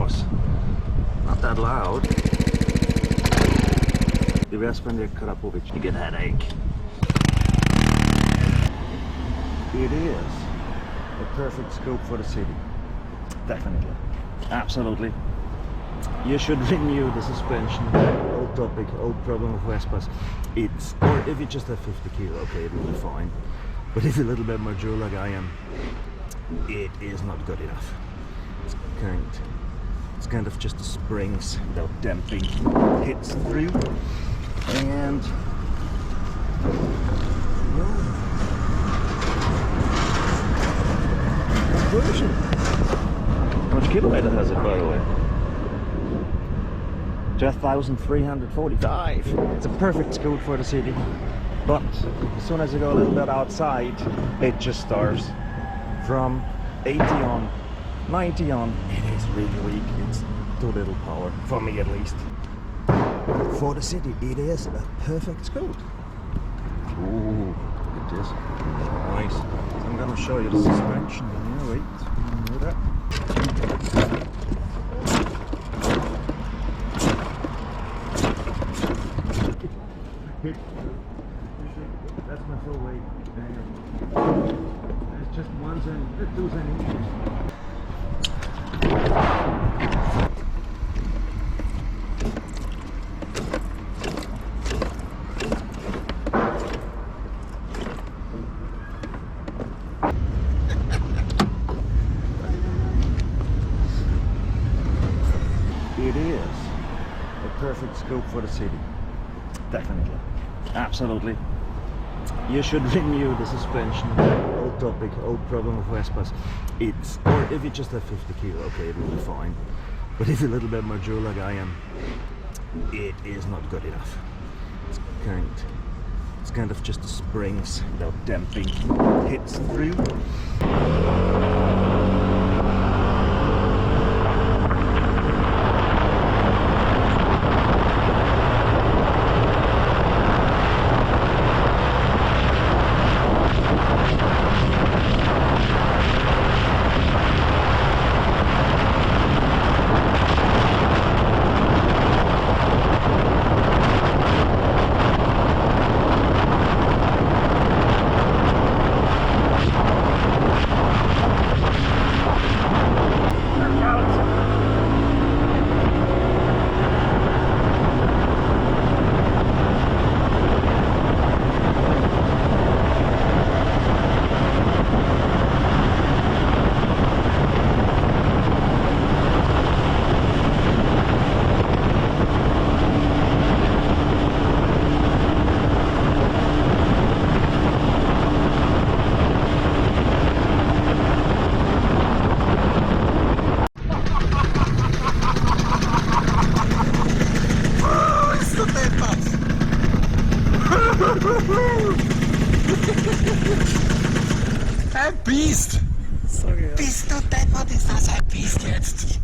Vespas. Not that loud. The Vespa and the Karapovic, you get a headache. It is a perfect scope for the city. Definitely. Absolutely. You should renew the suspension. Old topic, old problem of Vespas. It's, or if you just have 50 kilo, okay, it will be fine. But if you're a little bit more mature like I am, it is not good enough. It's kind of just the springs without damping hits through, and version. How much kilometer has it, by the way? 12,345. It's a perfect scoot for the city, but as soon as you go a little bit outside, it just starts from 80 on, 90 on. It is really weak. It's too little power, for me at least. For the city, it is a perfect scoot. Ooh, look at this. Nice. So I'm gonna show you the suspension here. Wait, do that. That's my full weight. It's just 1 cent, 2 centimeters. It is a perfect scope for the city. Definitely. Absolutely. You should renew the suspension. Old topic, old problem of Vespas. It's, or if you just have 50 kilo, okay, it will be fine. But if you're a little bit more mature like I am, it is not good enough. It's kind of just the springs without damping hits through. Ein Biest! Sorry, ja. Bist du deppert, ist das ein Biest jetzt?